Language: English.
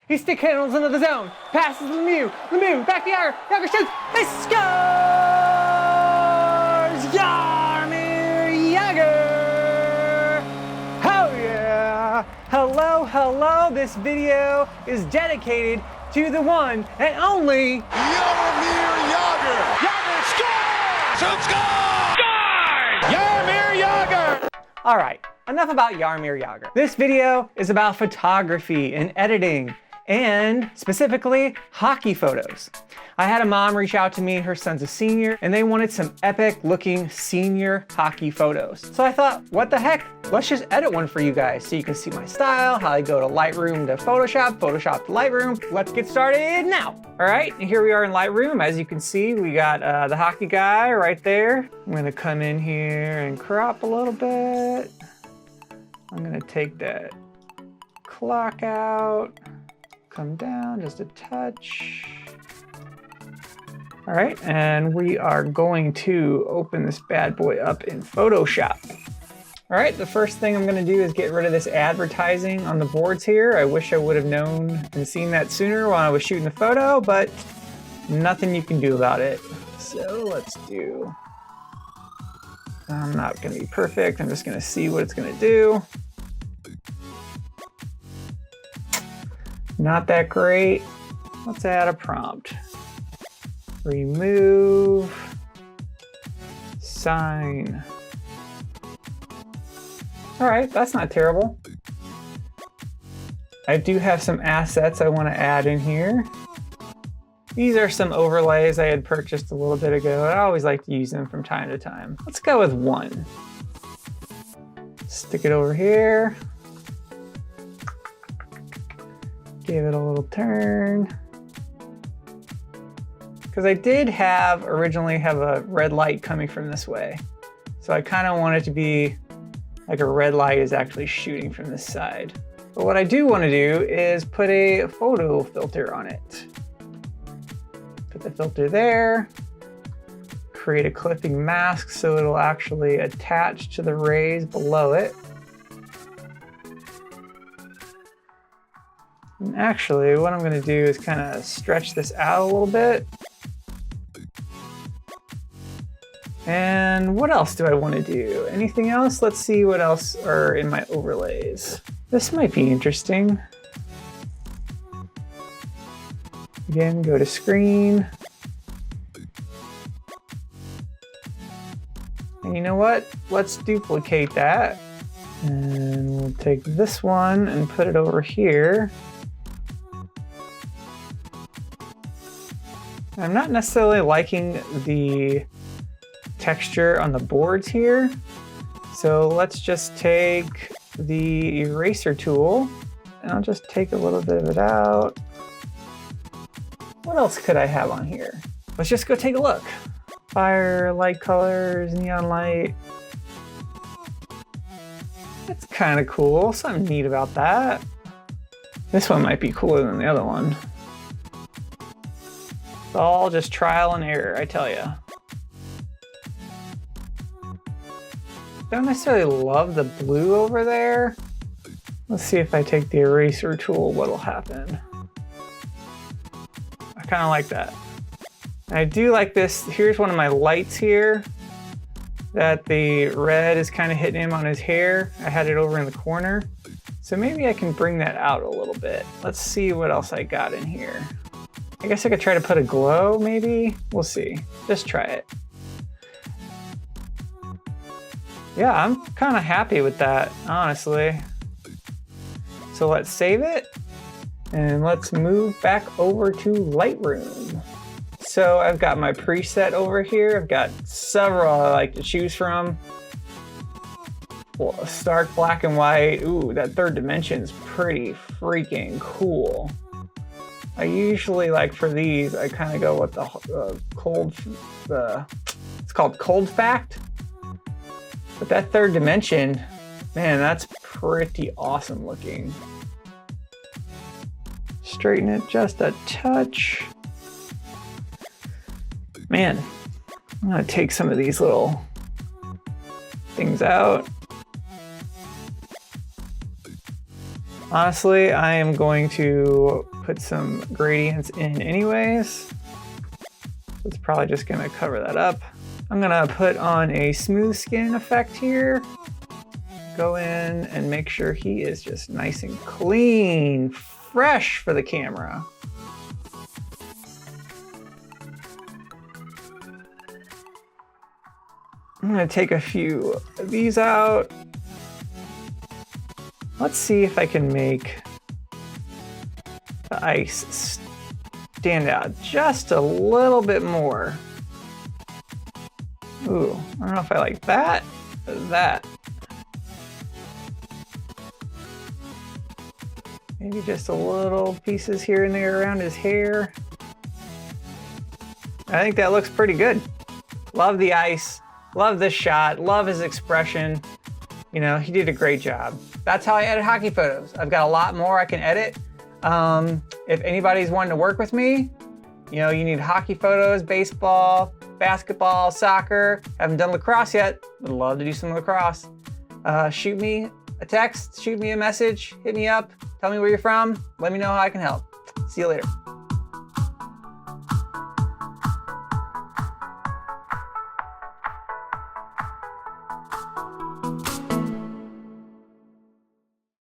He stick handles into the zone. Passes to Lemieux. Lemieux back to Yager. Yager shoots. He scores! Jaromir Jagr! Oh yeah! Hello, hello. This video is dedicated to the one and only Jaromir Jagr! Jagr scores! Shoot, scores! Scores! Jaromir Jagr! All right, enough about Jaromir Jagr. This video is about photography and editing, and specifically hockey photos. I had a mom reach out to me, her son's a senior, and they wanted some epic looking senior hockey photos. So I thought, what the heck? Let's just edit one for you guys so you can see my style, how I go to Lightroom to Photoshop, Photoshop to Lightroom. Let's get started now. All right, and here we are in Lightroom. As you can see, we got the hockey guy right there. I'm gonna come in here and crop a little bit. I'm gonna take that clock out, come down just a touch. All right, and we are going to open this bad boy up in Photoshop. All right, the first thing I'm gonna do is get rid of this advertising on the boards here. I wish I would have known and seen that sooner while I was shooting the photo, but nothing you can do about it. So let's do, I'm not gonna be perfect. I'm just gonna see what it's gonna do. Not that great. Let's add a prompt. Remove sign. All right, that's not terrible. I do have some assets I want to add in here. These are some overlays I had purchased a little bit ago. I always like to use them from time to time. Let's go with one. Stick it over here. Give it a little turn. Because I did originally have a red light coming from this way. So I kind of want it to be like a red light is actually shooting from this side. But what I do want to do is put a photo filter on it. Put the filter there. Create a clipping mask so it'll actually attach to the rays below it. And actually, what I'm going to do is kind of stretch this out a little bit. And what else do I want to do? Anything else? Let's see what else are in my overlays. This might be interesting. Again, go to screen. And you know what? Let's duplicate that. And we'll take this one and put it over here. I'm not necessarily liking the texture on the boards here. So let's just take the eraser tool and I'll just take a little bit of it out. What else could I have on here? Let's just go take a look. Fire, light colors, neon light. That's kind of cool. Something neat about that. This one might be cooler than the other one. It's all just trial and error, I tell ya. Don't necessarily love the blue over there. Let's see if I take the eraser tool, what'll happen. I kind of like that. I do like this. Here's one of my lights here that the red is kind of hitting him on his hair. I had it over in the corner. So maybe I can bring that out a little bit. Let's see what else I got in here. I guess I could try to put a glow, maybe? We'll see. Just try it. Yeah, I'm kind of happy with that, honestly. So let's save it, and let's move back over to Lightroom. So I've got my preset over here. I've got several I like to choose from. Well, stark black and white. Ooh, that third dimension's pretty freaking cool. I usually, like for these, I kind of go with it's called cold fact. But that third dimension, man, that's pretty awesome looking. Straighten it just a touch. Man, I'm gonna take some of these little things out. Honestly, I am going to put some gradients in anyways. It's probably just gonna cover that up. I'm gonna put on a smooth skin effect here. Go in and make sure he is just nice and clean, fresh for the camera. I'm gonna take a few of these out. Let's see if I can make the ice stand out just a little bit more. Ooh, I don't know if I like that or that. Maybe just a little pieces here and there around his hair. I think that looks pretty good. Love the ice, love this shot, love his expression. You know, he did a great job. That's how I edit hockey photos. I've got a lot more I can edit. If anybody's wanting to work with me, you know, you need hockey photos, baseball, basketball, soccer. Haven't done lacrosse yet. Would love to do some lacrosse. Shoot me a text, shoot me a message, hit me up, tell me where you're from, let me know how I can help. See you later.